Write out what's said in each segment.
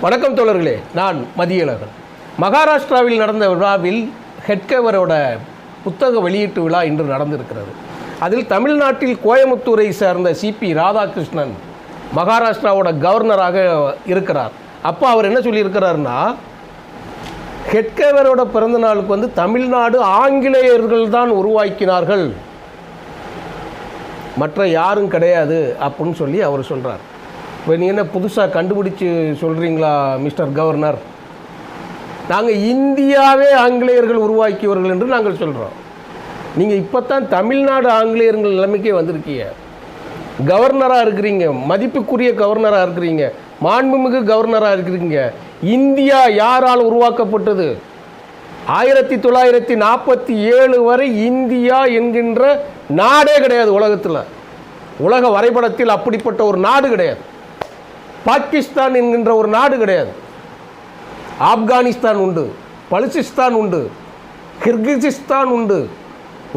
வணக்கம் தோழர்களே, நான் மதியழகன். மகாராஷ்டிராவில் நடந்த விழாவில் ஹெட்கேவரோட புத்தக வெளியீட்டு விழா இன்று நடந்திருக்கிறது. அதில் தமிழ்நாட்டில் கோயமுத்தூரை சேர்ந்த சிபி ராதாகிருஷ்ணன் மகாராஷ்டிராவோட கவர்னராக இருக்கிறார். அப்போ அவர் என்ன சொல்லியிருக்கிறாருன்னா, ஹெட்கேவரோட பிறந்த நாளுக்கு தமிழ்நாடு ஆங்கிலேயர்கள் தான் உருவாக்கினார்கள், மற்ற யாரும் கிடையாது அப்படின்னு சொல்லி அவர் சொல்கிறார். இப்போ நீ என்ன புதுசாக கண்டுபிடிச்சி சொல்கிறீங்களா மிஸ்டர் கவர்னர்? நாங்கள் இந்தியாவே ஆங்கிலேயர்கள் உருவாக்கியவர்கள் என்று நாங்கள் சொல்கிறோம். நீங்கள் இப்போ தான் தமிழ்நாடு ஆங்கிலேயர்கள் நிலைமைக்கே வந்திருக்கீங்க. கவர்னராக இருக்கிறீங்க, மதிப்புக்குரிய கவர்னராக இருக்கிறீங்க, மாண்புமிகு கவர்னராக இருக்கிறீங்க. இந்தியா யாரால் உருவாக்கப்பட்டது? 1947 வரை இந்தியா என்கின்ற நாடே கிடையாது உலகத்தில். உலக வரைபடத்தில் அப்படிப்பட்ட ஒரு நாடு கிடையாது. பாகிஸ்தான் என்கின்ற ஒரு நாடு கிடையாது. ஆப்கானிஸ்தான் உண்டு, பலுச்சிஸ்தான் உண்டு, கிர்கிஸ்தான் உண்டு,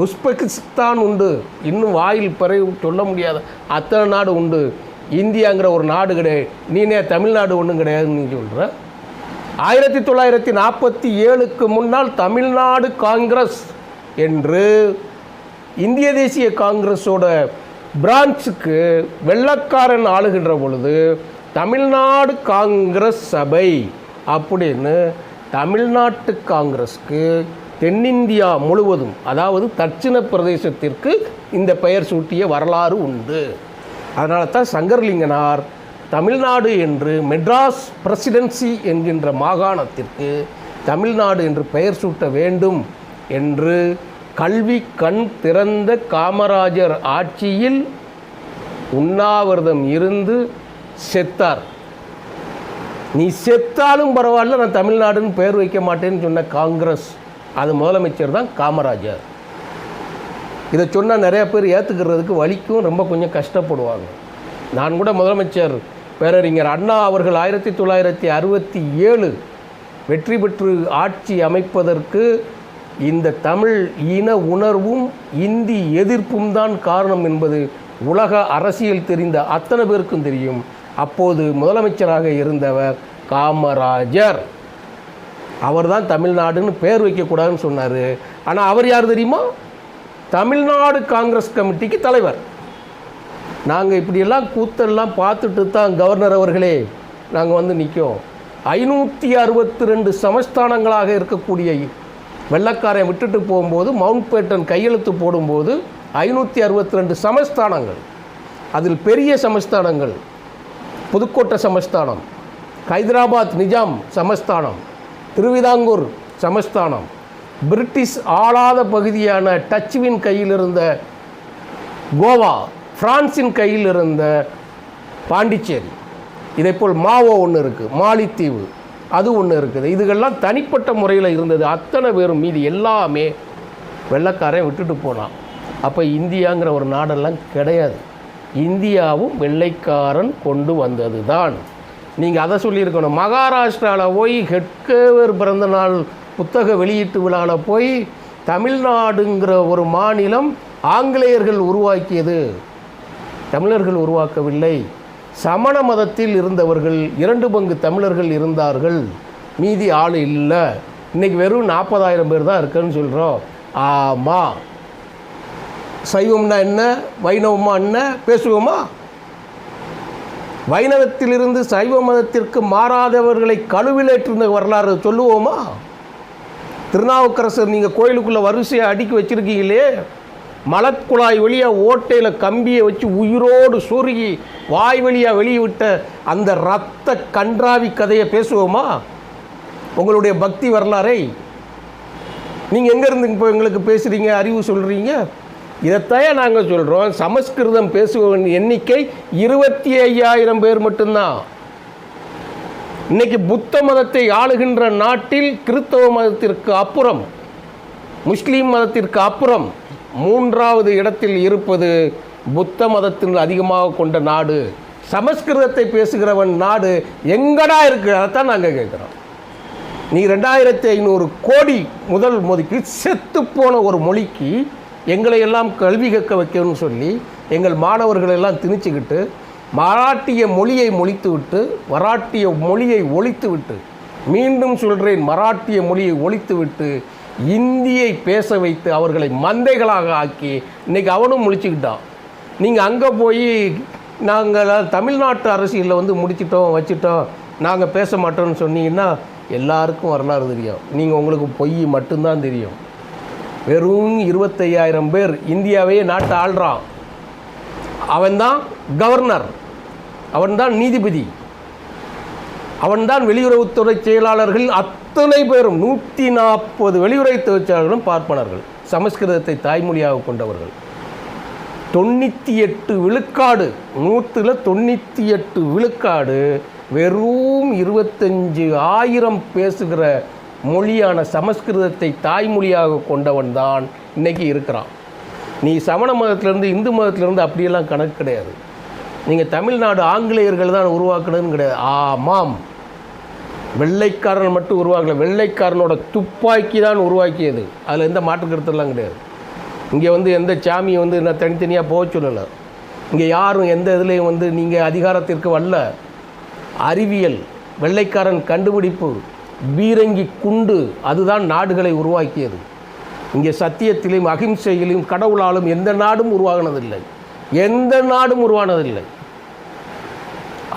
உஸ்பெகிஸ்தான் உண்டு, இன்னும் வாயில் பிறை சொல்ல முடியாத அத்தனை நாடு உண்டு. இந்தியாங்கிற ஒரு நாடு கிடையாது. நீனே தமிழ்நாடு ஒன்றும் கிடையாதுன்னு நீ சொல்கிற. 1947க்கு முன்னால் தமிழ்நாடு காங்கிரஸ் என்று இந்திய தேசிய காங்கிரஸோட பிரான்ச்சுக்கு வெள்ளக்காரன் ஆளுகின்ற பொழுது தமிழ்நாடு காங்கிரஸ் சபை அப்படின்னு தமிழ்நாட்டு காங்கிரஸ்க்கு தென்னிந்தியா முழுவதும், அதாவது தட்சிண பிரதேசத்திற்கு இந்த பெயர் சூட்டிய வரலாறு உண்டு. அதனால தான் சங்கரலிங்கனார் தமிழ்நாடு என்று மெட்ராஸ் பிரசிடென்சி என்கின்ற மாகாணத்திற்கு தமிழ்நாடு என்று பெயர் சூட்ட வேண்டும் என்று கல்வி கண் திறந்த காமராஜர் ஆட்சியில் உண்ணாவிரதம் இருந்து செத்தார். நீ செத்தாலும் பரவாயில்ல, நான் தமிழ்நாடுன்னு பெயர் வைக்க மாட்டேன்னு சொன்ன காங்கிரஸ், அது முதலமைச்சர் தான் காமராஜர். இதை சொன்னால் நிறையா பேர் ஏற்றுக்கிறதுக்கு வலிக்கும், ரொம்ப கொஞ்சம் கஷ்டப்படுவாங்க. நான் கூட முதலமைச்சர் பேரறிஞர் அண்ணா அவர்கள் 1967 வெற்றி பெற்று ஆட்சி அமைப்பதற்கு இந்த தமிழ் இன உணர்வும் இந்தி எதிர்ப்பும் தான் காரணம் என்பது உலக அரசியல் தெரிந்த அத்தனை பேருக்கும் தெரியும். அப்போது முதலமைச்சராக இருந்தவர் காமராஜர். அவர் தான் தமிழ்நாடுன்னு பேர் வைக்கக்கூடாதுன்னு சொன்னார். ஆனால் அவர் யார் தெரியுமா? தமிழ்நாடு காங்கிரஸ் கமிட்டிக்கு தலைவர். நாங்கள் இப்படியெல்லாம் கூத்தெல்லாம் பார்த்துட்டு தான் கவர்னர் அவர்களே நாங்கள் நிற்கும். 562 சமஸ்தானங்களாக இருக்கக்கூடிய வெள்ளக்காரை விட்டுட்டு போகும்போது மவுண்ட் பேட்டன் கையெழுத்து போடும்போது 562 சமஸ்தானங்கள். அதில் பெரிய சமஸ்தானங்கள் புதுக்கோட்டை சமஸ்தானம், ஹைதராபாத் நிஜாம் சமஸ்தானம், திருவிதாங்கூர் சமஸ்தானம், பிரிட்டிஷ் ஆளாத பகுதியான டச்சுவின் கையில் இருந்த கோவா, பிரான்சின் கையில் இருந்த பாண்டிச்சேரி, இதேபோல் மாவோ ஒன்று இருக்குது, மாலித்தீவு அது ஒன்று இருக்குது. இதுகள்லாம் தனிப்பட்ட முறையில் இருந்தது. அத்தனை பேரும் மீதி எல்லாமே வெள்ளைக்காரன் விட்டுட்டு போனான். அப்போ இந்தியாங்கிற ஒரு நாடெல்லாம் கிடையாது. இந்தியாவும் வெள்ளைக்காரன் கொண்டு வந்தது தான். நீங்கள் அதை சொல்லியிருக்கணும். மகாராஷ்டிராவில் போய் ஹெட்கேவர் பிறந்த நாள் புத்தக வெளியீட்டு விழாவில் போய் தமிழ்நாடுங்கிற ஒரு மாநிலம் ஆங்கிலேயர்கள் உருவாக்கியது, தமிழர்கள் உருவாக்கவில்லை. சமண மதத்தில் இருந்தவர்கள் 2 பங்கு தமிழர்கள் இருந்தார்கள், மீதி ஆள் இல்லை. இன்றைக்கி வெறும் 40,000 பேர் தான் இருக்குன்னு சொல்கிறோம். ஆமாம், சைவம்னா என்ன, வைணவமா என்ன பேசுவோமா? வைணவத்திலிருந்து சைவ மதத்திற்கு மாறாதவர்களை கழுவிலேற்றிருந்த வரலாறு சொல்லுவோமா? திருநாவுக்கரசர் நீங்கள் கோயிலுக்குள்ளே வரிசையை அடுக்கி வச்சுருக்கீங்களே, மலக்குழாய் வழியாக ஓட்டையில் கம்பியை வச்சு உயிரோடு சொருகி வாய் வழியாக வெளியிட்ட அந்த இரத்த கன்றாவி கதையை பேசுவோமா? உங்களுடைய பக்தி வரலாறை நீங்கள் எங்கேருந்து இப்போ எங்களுக்கு பேசுகிறீங்க, அறிவு சொல்கிறீங்க? இதைத்தான் நாங்கள் சொல்கிறோம். சமஸ்கிருதம் பேசுபவன் எண்ணிக்கை 25,000 பேர் மட்டும்தான். இன்றைக்கி புத்த மதத்தை ஆளுகின்ற நாட்டில் கிறிஸ்தவ மதத்திற்கு அப்புறம், முஸ்லீம் மதத்திற்கு அப்புறம் 3வது இடத்தில் இருப்பது புத்த மதத்தின் அதிகமாக கொண்ட நாடு. சமஸ்கிருதத்தை பேசுகிறவன் நாடு எங்கடா இருக்குது? அதைத்தான் நாங்கள் கேட்குறோம். நீ 2500 கோடி முதல் மொழிக்கு செத்துப்போன ஒரு மொழிக்கு எங்களை எல்லாம் கல்வி கற்க வைக்கணும்னு சொல்லி எங்கள் மாணவர்களெல்லாம் திணிச்சுக்கிட்டு மராட்டிய மொழியை ஒழித்துவிட்டு மீண்டும் சொல்கிறேன், மராட்டிய மொழியை ஒழித்துவிட்டு இந்தியை பேச வைத்து அவர்களை மந்தைகளாக ஆக்கி இன்றைக்கி அவனும் முழிச்சுக்கிட்டான். நீங்கள் அங்கே போய் நாங்கள் தமிழ்நாட்டு அரசியலில் வந்து முடிச்சிட்டோம் வச்சுட்டோம் நாங்கள் பேச மாட்டோம்னு சொன்னீங்கன்னா எல்லாருக்கும் வரலாறு தெரியும். நீங்கள் உங்களுக்கு பொய் மட்டும்தான் தெரியும். வெறும் 25,000 பேர் இந்தியாவையே நாட்டை ஆள்றான். அவன்தான் கவர்னர், அவன்தான் நீதிபதி, அவன்தான் வெளியுறவுத்துறை செயலாளர்கள் அத்தனை பேரும் 140 வெளியுறவுத்துறை செயலாளர்களும் பார்ப்பனர்கள், சமஸ்கிருதத்தை தாய்மொழியாக கொண்டவர்கள். 98 விழுக்காடு, 198 விழுக்காடு வெறும் 25,000 பேசுகிற மொழியான சமஸ்கிருதத்தை தாய்மொழியாக கொண்டவன் தான் இன்றைக்கி இருக்கிறான். நீ சமண மதத்திலேருந்து இந்து மதத்திலேருந்து அப்படியெல்லாம் கணக்கு கிடையாது. நீங்கள் தமிழ்நாடு ஆங்கிலேயர்கள் தான் உருவாக்கணும்னு கிடையாது. ஆமாம், வெள்ளைக்காரன் மட்டும் உருவாக்கல, வெள்ளைக்காரனோட துப்பாக்கி தான் உருவாக்கியது. அதில் எந்த மாற்று கருத்தெல்லாம் கிடையாது. இங்கே வந்து எந்த சாமியை வந்து நான் தனித்தனியாக போக சொல்லலை. இங்கே யாரும் எந்த இதுலேயும் வந்து நீங்கள் அதிகாரத்திற்கு வரல. அறிவியல், வெள்ளைக்காரன் கண்டுபிடிப்பு, பீரங்கி குண்டு, அதுதான் நாடுகளை உருவாக்கியது. இங்கே சத்தியத்திலும் அகிம்சையிலும் கடவுளாலும் எந்த நாடும் உருவாகினதில்லை.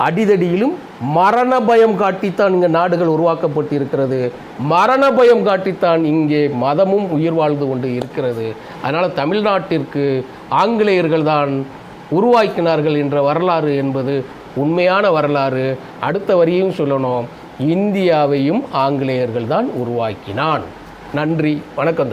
அடிதடியிலும் மரண பயம் காட்டித்தான் இங்கே நாடுகள் உருவாக்கப்பட்டு இருக்கிறது. மரண பயம் காட்டித்தான் இங்கே மதமும் உயிர் வாழ்ந்து கொண்டு இருக்கிறது. அதனால் தமிழ்நாட்டிற்கு ஆங்கிலேயர்கள் தான் உருவாக்கினார்கள் என்ற வரலாறு என்பது உண்மையான வரலாறு. அடுத்த வரியும் சொல்லணும், இந்தியாவையும் ஆங்கிலேயர்கள் தான் உருவாக்கினான். நன்றி, வணக்கம்.